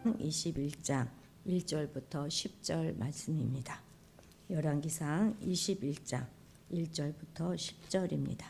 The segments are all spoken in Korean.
열왕기상 21장 1절부터 10절 말씀입니다. 열왕기상 21장 1절부터 10절입니다.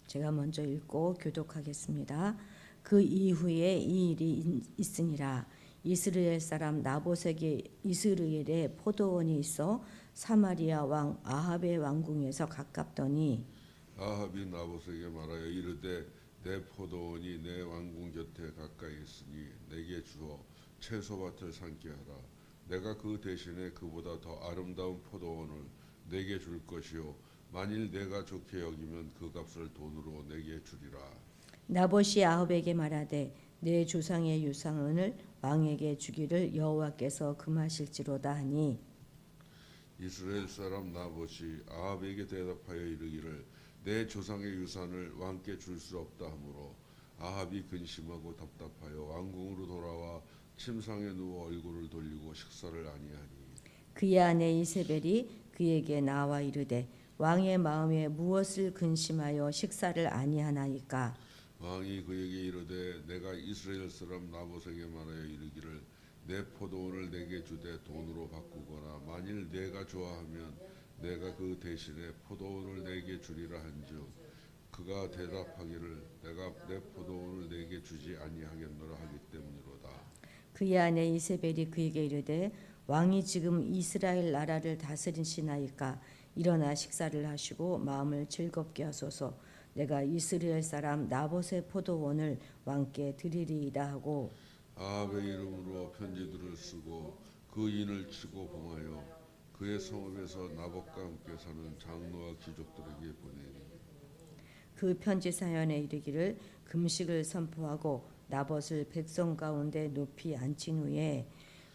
제가 먼저 읽고 교독하겠습니다. 그 이후에 이 일이 있으니라. 이스라엘 사람 나봇에게 이스라엘에 포도원이 있어 사마리아 왕 아합의 왕궁에서 가깝더니 아합이 나봇에게 말하여 이르되 내 포도원이 내 왕궁 곁에 가까이 있으니 내게 주어 채소밭을 삼게 하라. 내가 그 대신에 그보다 더 아름다운 포도원을 내게 줄 것이요 만일 내가 좋게 여기면 그 값을 돈으로 내게 주리라. 나봇이 아합에게 말하되 내 조상의 유산을 왕에게 주기를 여호와께서 금하실지로다 하니 이스라엘 사람 나봇이 아합에게 대답하여 이르기를 내 조상의 유산을 왕께 줄 수 없다 하므로 아합이 근심하고 답답하여 왕궁으로 돌아와 침상에 누워 얼굴을 돌리고 식사를 아니하니 그의 아내 이세벨이 그에게 나와 이르되 왕의 마음에 무엇을 근심하여 식사를 아니하나이까. 왕이 그에게 이르되 내가 이스라엘 사람 나봇에게 말하여 이르기를 내 포도원을 내게 주되 돈으로 바꾸거나 만일 내가 좋아하면 내가 그 대신에 포도원을 내게 주리라 한즉 그가 대답하기를 내가 내 포도원을 내게 주지 아니하겠노라 하기 때문이로다. 그의 아내 이세벨이 그에게 이르되 왕이 지금 이스라엘 나라를 다스리시나이까. 일어나 식사를 하시고 마음을 즐겁게 하소서. 내가 이스라엘 사람 나봇의 포도원을 왕께 드리리이다 하고 아합의 이름으로 편지들을 쓰고 그 인을 치고 봉하여 그의 성읍에서 나봇과 함께 사는 장로와 귀족들에게 보내니 그 편지 사연에 이르기를 금식을 선포하고 나봇을 백성 가운데 높이 앉힌 후에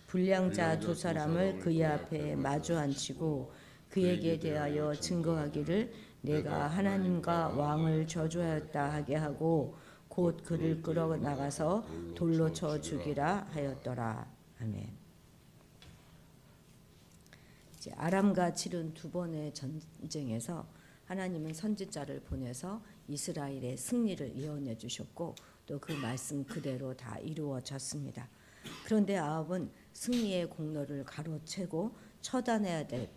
불량자 두 사람을 그의 앞에 마주 앉히고 그에게 대하여 증거하기를 내가 하나님과 왕을 저주하였다 하게 하고 곧 그를 끌어 나가서 돌로 쳐 죽이라 하였더라. 아멘. 이제 아람과 치른 두 번의 전쟁에서 하나님은 선지자를 보내서 이스라엘의 승리를 예언해 주셨고 또 그 말씀 그대로 다 이루어졌습니다. 그런데 아합은 승리의 공로를 가로채고 처단해야 될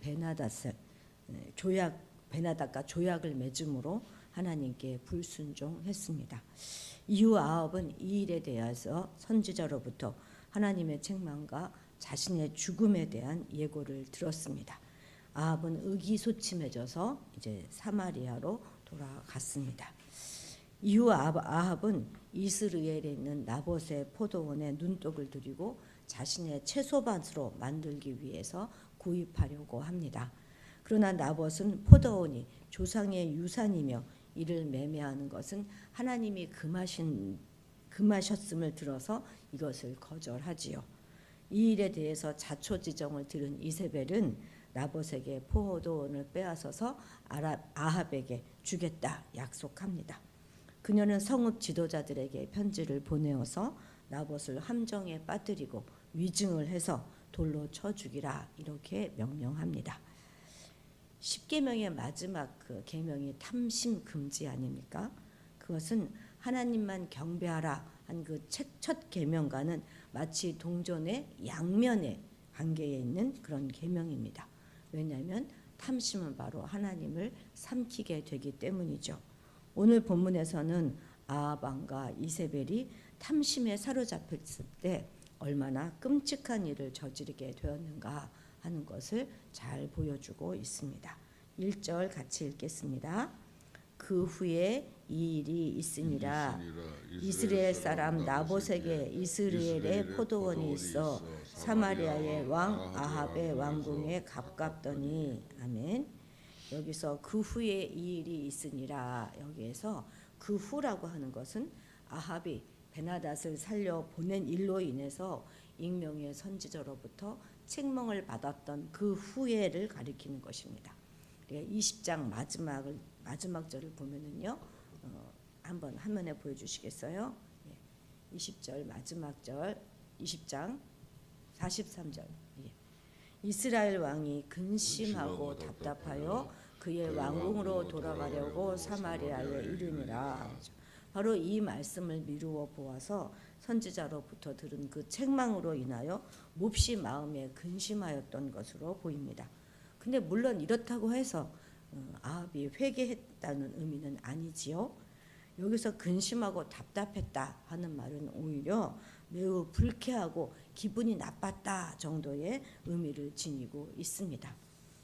베나닷과 조약을 맺음으로 하나님께 불순종했습니다. 이후 아합은 이 일에 대해서 선지자로부터 하나님의 책망과 자신의 죽음에 대한 예고를 들었습니다. 아합은 의기소침해져서 이제 사마리아로 돌아갔습니다. 이후 아합은 이스라엘에 있는 나봇의 포도원에 눈독을 들이고 자신의 채소밭으로 만들기 위해서 구입하려고 합니다. 그러나 나봇은 포도원이 조상의 유산이며 이를 매매하는 것은 하나님이 금하셨음을 들어서 이것을 거절하지요. 이 일에 대해서 자초지정을 들은 이세벨은 나봇에게 포도원을 빼앗아서 아합에게 주겠다 약속합니다. 그녀는 성읍 지도자들에게 편지를 보내어서 나봇을 함정에 빠뜨리고 위증을 해서 돌로 쳐 죽이라 이렇게 명령합니다. 10계명의 마지막 그 계명이 탐심 금지 아닙니까? 그것은 하나님만 경배하라 한 그 첫 계명과는 마치 동전의 양면의 관계에 있는 그런 계명입니다. 왜냐하면 탐심은 바로 하나님을 삼키게 되기 때문이죠. 오늘 본문에서는 아합 왕과 이세벨이 탐심에 사로잡혔을 때 얼마나 끔찍한 일을 저지르게 되었는가 하는 것을 잘 보여주고 있습니다. 1절 같이 읽겠습니다. 그 후에 이 일이 있으니라. 이스라엘 사람 나봇에게 이스라엘에 포도원이 있어 사마리아의 왕 아합의 왕궁에 가깝더니. 아멘. 여기서 그 후에 이 일이 있으니라. 여기에서 그 후라고 하는 것은 아합이 베나닷을 살려 보낸 일로 인해서 익명의 선지자로부터 책망을 받았던 그 후에를 가리키는 것입니다. 20장 마지막 절을 보면은요, 한번 화면에 보여주시겠어요? 20절 마지막 절, 20장 43절. 이스라엘 왕이 근심하고 답답하여 그의 왕궁으로 돌아가려고 사마리아에 이르니라. 바로 이 말씀을 미루어 보아서 선지자로부터 들은 그 책망으로 인하여 몹시 마음에 근심하였던 것으로 보입니다. 근데 물론 이렇다고 해서 아합이 회개했다는 의미는 아니지요. 여기서 근심하고 답답했다 하는 말은 오히려 매우 불쾌하고 기분이 나빴다 정도의 의미를 지니고 있습니다.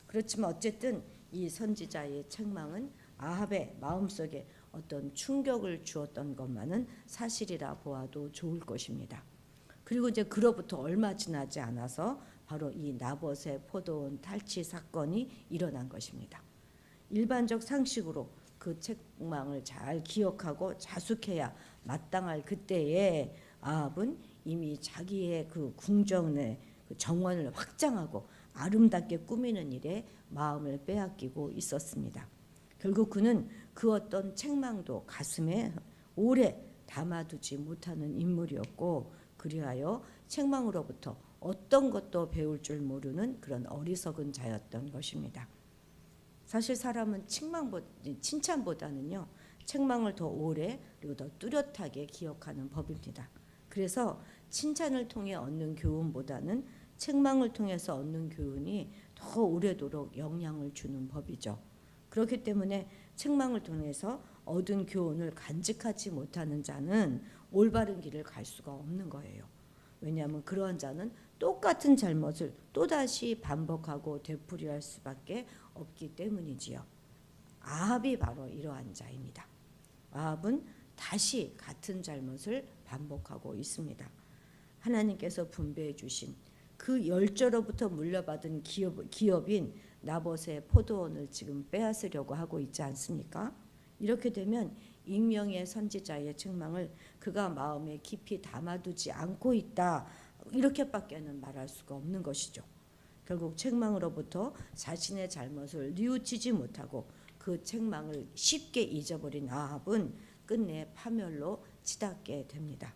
그렇지만 어쨌든 이 선지자의 책망은 아합의 마음속에 어떤 충격을 주었던 것만은 사실이라 보아도 좋을 것입니다. 그리고 이제 그로부터 얼마 지나지 않아서 바로 이 나봇의 포도원 탈취 사건이 일어난 것입니다. 일반적 상식으로 그 책망을 잘 기억하고 자숙해야 마땅할 그때에 아합은 이미 자기의 그 궁정의 그 정원을 확장하고 아름답게 꾸미는 일에 마음을 빼앗기고 있었습니다. 결국 그는 그 어떤 책망도 가슴에 오래 담아두지 못하는 인물이었고, 그리하여 책망으로부터 어떤 것도 배울 줄 모르는 그런 어리석은 자였던 것입니다. 사실 사람은 칭찬보다는요, 책망을 더 오래 그리고 더 뚜렷하게 기억하는 법입니다. 그래서 칭찬을 통해 얻는 교훈보다는 책망을 통해서 얻는 교훈이 더 오래도록 영향을 주는 법이죠. 그렇기 때문에 책망을 통해서 얻은 교훈을 간직하지 못하는 자는 올바른 길을 갈 수가 없는 거예요. 왜냐하면 그러한 자는 똑같은 잘못을 또다시 반복하고 되풀이할 수밖에 없기 때문이지요. 아합이 바로 이러한 자입니다. 아합은 다시 같은 잘못을 반복하고 있습니다. 하나님께서 분배해 주신 그 열조로부터 물려받은 기업인 나봇의 포도원을 지금 빼앗으려고 하고 있지 않습니까? 이렇게 되면 익명의 선지자의 책망을 그가 마음에 깊이 담아두지 않고 있다, 이렇게밖에는 말할 수가 없는 것이죠. 결국 책망으로부터 자신의 잘못을 뉘우치지 못하고 그 책망을 쉽게 잊어버린 아합은 끝내 파멸로 치닫게 됩니다.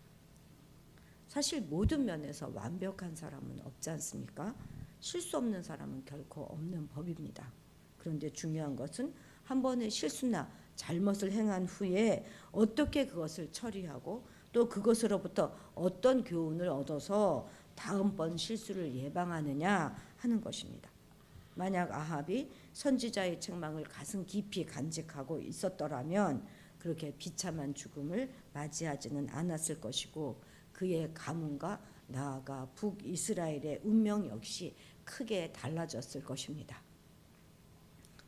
사실 모든 면에서 완벽한 사람은 없지 않습니까? 실수 없는 사람은 결코 없는 법입니다. 그런데 중요한 것은 한 번의 실수나 잘못을 행한 후에 어떻게 그것을 처리하고 또 그것으로부터 어떤 교훈을 얻어서 다음번 실수를 예방하느냐 하는 것입니다. 만약 아합이 선지자의 책망을 가슴 깊이 간직하고 있었더라면 그렇게 비참한 죽음을 맞이하지는 않았을 것이고, 그의 가문과 나아가 북이스라엘의 운명 역시 크게 달라졌을 것입니다.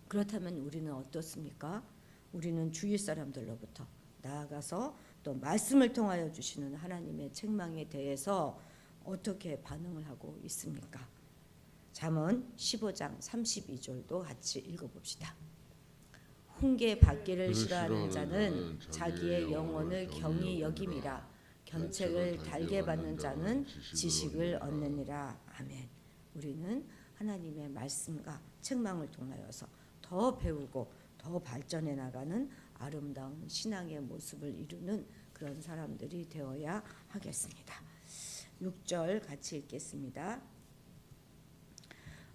그렇다면 우리는 어떻습니까? 우리는 주위 사람들로부터 나아가서 또 말씀을 통하여 주시는 하나님의 책망에 대해서 어떻게 반응을 하고 있습니까? 잠언 15장 32절도 같이 읽어봅시다. 훈계 받기를 싫어하는 자는 자기의 영혼을 경히 여김이라, 견책을 달게 받는 자는 지식을 얻느니라. 아멘. 우리는 하나님의 말씀과 책망을 통하여서 더 배우고 더 발전해 나가는 아름다운 신앙의 모습을 이루는 그런 사람들이 되어야 하겠습니다. 6절 같이 읽겠습니다.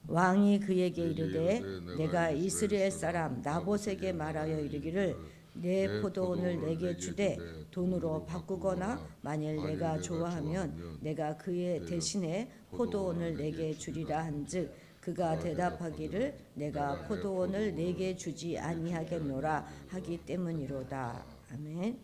왕이 그에게 이르되 내가 이스라엘 사람 나봇에게 말하여 이르기를 내 포도원을 내게 주되 돈으로 바꾸거나 만일 내가 좋아하면 내가 그의 대신에 포도원을 내게 주리라 한즉 그가 대답하기를 내가 포도원을 내게 주지 아니하겠노라 하기 때문이로다. 아멘.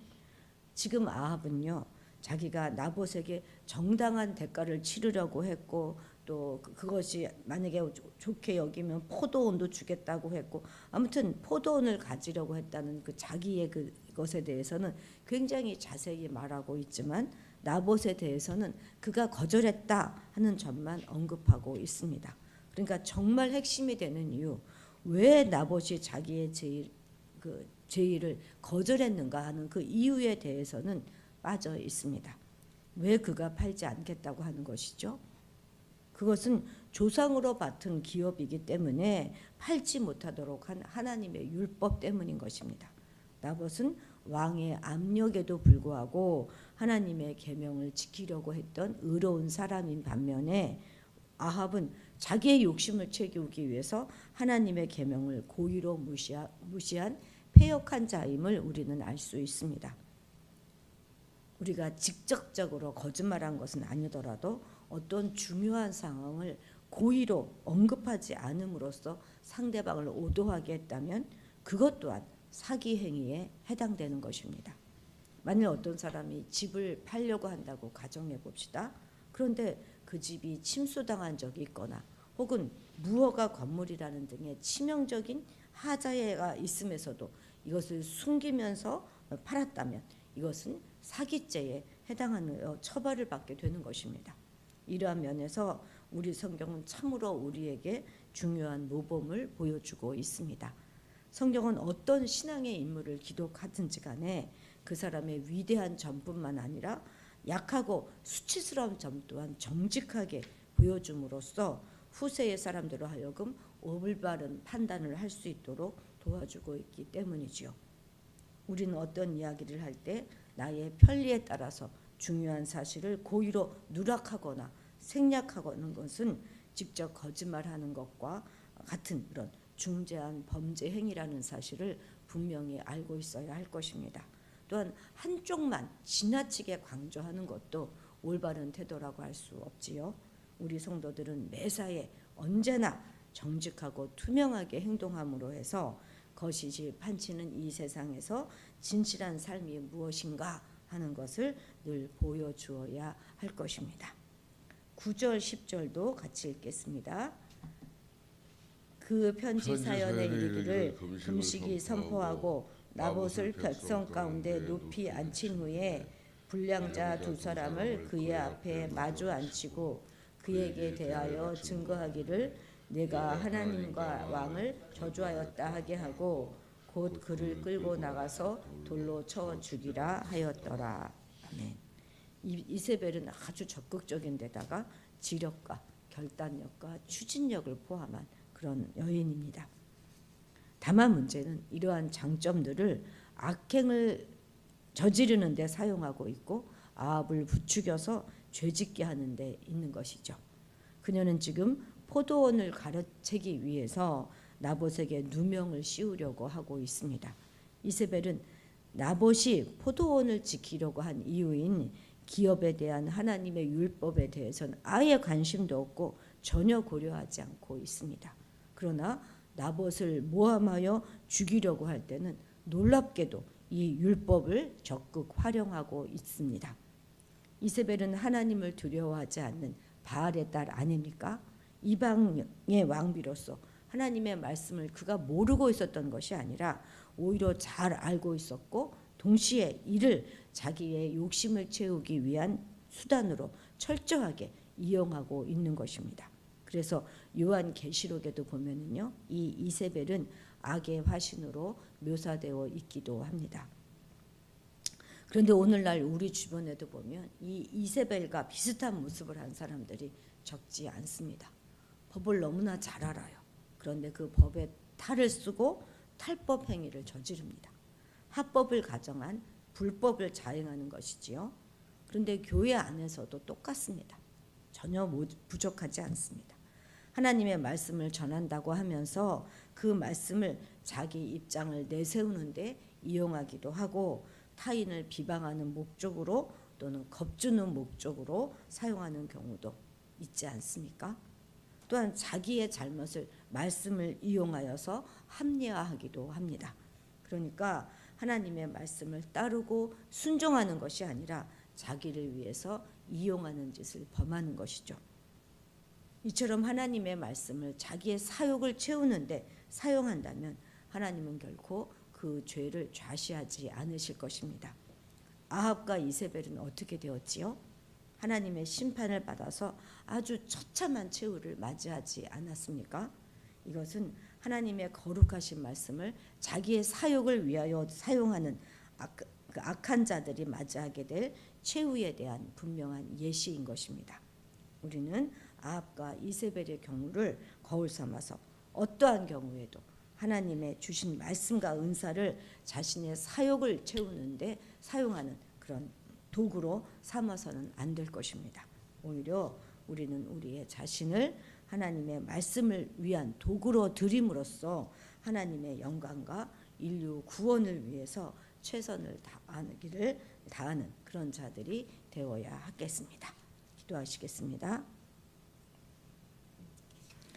지금 아합은요, 자기가 나봇에게 정당한 대가를 치르려고 했고 또 그것이 만약에 좋게 여기면 포도원도 주겠다고 했고, 아무튼 포도원을 가지려고 했다는 그 자기의 그것에 대해서는 굉장히 자세히 말하고 있지만 나봇에 대해서는 그가 거절했다 하는 점만 언급하고 있습니다. 그러니까 정말 핵심이 되는 이유, 왜 나봇이 자기의 제의를 거절했는가 하는 그 이유에 대해서는 빠져 있습니다. 왜 그가 팔지 않겠다고 하는 것이죠? 그것은 조상으로 받은 기업이기 때문에 팔지 못하도록 한 하나님의 율법 때문인 것입니다. 나봇은 왕의 압력에도 불구하고 하나님의 계명을 지키려고 했던 의로운 사람인 반면에 아합은 자기의 욕심을 채우기 위해서 하나님의 계명을 고의로 무시한 패역한 자임을 우리는 알 수 있습니다. 우리가 직접적으로 거짓말한 것은 아니더라도 어떤 중요한 상황을 고의로 언급하지 않음으로써 상대방을 오도하게 했다면 그것 또한 사기 행위에 해당되는 것입니다. 만일 어떤 사람이 집을 팔려고 한다고 가정해 봅시다. 그런데 그 집이 침수당한 적이 있거나 혹은 무허가 건물이라는 등의 치명적인 하자가 있음에서도 이것을 숨기면서 팔았다면 이것은 사기죄에 해당하는 처벌을 받게 되는 것입니다. 이러한 면에서 우리 성경은 참으로 우리에게 중요한 모범을 보여주고 있습니다. 성경은 어떤 신앙의 인물을 기록하든지 간에 그 사람의 위대한 점뿐만 아니라 약하고 수치스러운 점 또한 정직하게 보여줌으로써 후세의 사람들로 하여금 올바른 판단을 할 수 있도록 도와주고 있기 때문이지요. 우리는 어떤 이야기를 할 때 나의 편리에 따라서 중요한 사실을 고의로 누락하거나 생략하는 것은 직접 거짓말하는 것과 같은 그런 중대한 범죄 행위라는 사실을 분명히 알고 있어야 할 것입니다. 또한 한쪽만 지나치게 강조하는 것도 올바른 태도라고 할 수 없지요. 우리 성도들은 매사에 언제나 정직하고 투명하게 행동함으로 해서 거시지 판치는 이 세상에서 진실한 삶이 무엇인가 하는 것을 늘 보여주어야 할 것입니다. 9절 10절도 같이 읽겠습니다. 그 편지 사연에 이르기를 금식이 선포하고 나봇을 백성 가운데 높이 앉힌 후에 불량자 두 사람을 그의 앞에 마주 앉히고 그에게 대하여 증거하기를 내가 하나님과 왕을 저주하였다 하게 하고 곧 그를 끌고 나가서 돌로 쳐 죽이라 하였더라. 아멘. 이세벨은 아주 적극적인 데다가 지력과 결단력과 추진력을 포함한 그런 여인입니다. 다만 문제는 이러한 장점들을 악행을 저지르는 데 사용하고 있고 아합을 부추겨서 죄짓게 하는 데 있는 것이죠. 그녀는 지금 포도원을 가로채기 위해서 나봇에게 누명을 씌우려고 하고 있습니다. 이세벨은 나봇이 포도원을 지키려고 한 이유인 기업에 대한 하나님의 율법에 대해서는 아예 관심도 없고 전혀 고려하지 않고 있습니다. 그러나 나봇을 모함하여 죽이려고 할 때는 놀랍게도 이 율법을 적극 활용하고 있습니다. 이세벨은 하나님을 두려워하지 않는 바알의 딸 아닙니까? 이방의 왕비로서 하나님의 말씀을 그가 모르고 있었던 것이 아니라 오히려 잘 알고 있었고 동시에 이를 자기의 욕심을 채우기 위한 수단으로 철저하게 이용하고 있는 것입니다. 그래서 요한계시록에도 보면은요, 이 이세벨은 악의 화신으로 묘사되어 있기도 합니다. 그런데 오늘날 우리 주변에도 보면 이 이세벨과 비슷한 모습을 한 사람들이 적지 않습니다. 법을 너무나 잘 알아요. 그런데 그 법의 탈을 쓰고 탈법 행위를 저지릅니다. 합법을 가정한 불법을 자행하는 것이지요. 그런데 교회 안에서도 똑같습니다. 전혀 부족하지 않습니다. 하나님의 말씀을 전한다고 하면서 그 말씀을 자기 입장을 내세우는데 이용하기도 하고 타인을 비방하는 목적으로 또는 겁주는 목적으로 사용하는 경우도 있지 않습니까? 또한 자기의 잘못을 말씀을 이용하여서 합리화하기도 합니다. 그러니까 하나님의 말씀을 따르고 순종하는 것이 아니라 자기를 위해서 이용하는 짓을 범하는 것이죠. 이처럼 하나님의 말씀을 자기의 사욕을 채우는데 사용한다면 하나님은 결코 그 죄를 좌시하지 않으실 것입니다. 아합과 이세벨은 어떻게 되었지요? 하나님의 심판을 받아서 아주 처참한 최후를 맞이하지 않았습니까? 이것은 하나님의 거룩하신 말씀을 자기의 사욕을 위하여 사용하는 악한 자들이 맞이하게 될 최후에 대한 분명한 예시인 것입니다. 우리는 아합과 이세벨의 경우를 거울 삼아서 어떠한 경우에도 하나님의 주신 말씀과 은사를 자신의 사욕을 채우는데 사용하는 그런 도구로 삼아서는 안 될 것입니다. 오히려 우리는 우리의 자신을 하나님의 말씀을 위한 도구로 드림으로써 하나님의 영광과 인류 구원을 위해서 최선을 다하는 그런 그런 자들이 되어야 하겠습니다. 기도하시겠습니다.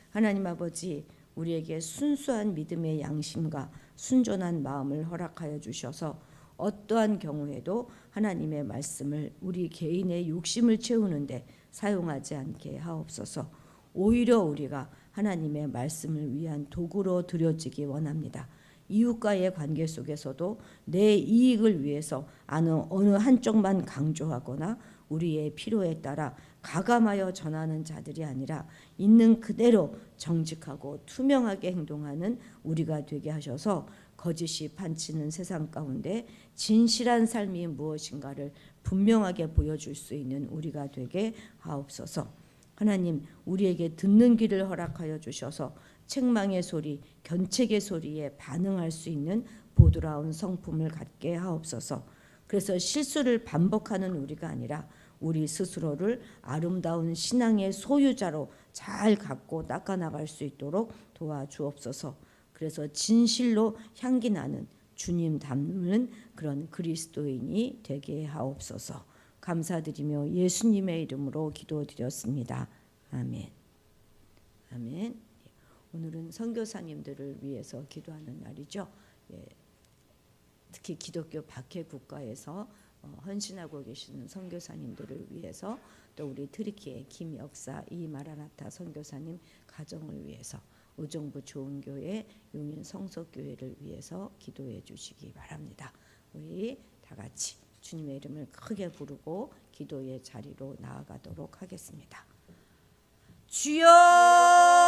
하나님 아버지, 우리에게 순수한 믿음의 양심과 순전한 마음을 허락하여 주셔서 어떠한 경우에도 하나님의 말씀을 우리 개인의 욕심을 채우는데 사용하지 않게 하옵소서. 오히려 우리가 하나님의 말씀을 위한 도구로 드려지기 원합니다. 이웃과의 관계 속에서도 내 이익을 위해서 어느 한쪽만 강조하거나 우리의 필요에 따라 가감하여 전하는 자들이 아니라 있는 그대로 정직하고 투명하게 행동하는 우리가 되게 하셔서 거짓이 판치는 세상 가운데 진실한 삶이 무엇인가를 분명하게 보여줄 수 있는 우리가 되게 하옵소서. 하나님, 우리에게 듣는 귀를 허락하여 주셔서 책망의 소리, 견책의 소리에 반응할 수 있는 보드라운 성품을 갖게 하옵소서. 그래서 실수를 반복하는 우리가 아니라 우리 스스로를 아름다운 신앙의 소유자로 잘 갖고 닦아나갈 수 있도록 도와주옵소서. 그래서 진실로 향기 나는 주님 닮는 그런 그리스도인이 되게 하옵소서. 감사드리며 예수님의 이름으로 기도드렸습니다. 아멘. 아멘. 오늘은 선교사님들을 위해서 기도하는 날이죠. 특히 기독교 박해 국가에서 헌신하고 계시는 선교사님들을 위해서, 또 우리 트리키의 김 역사 이마라나타 선교사님 가정을 위해서, 의정부 좋은교회 용인 성서교회를 위해서 기도해 주시기 바랍니다. 우리 다 같이 주님의 이름을 크게 부르고 기도의 자리로 나아가도록 하겠습니다. 주여!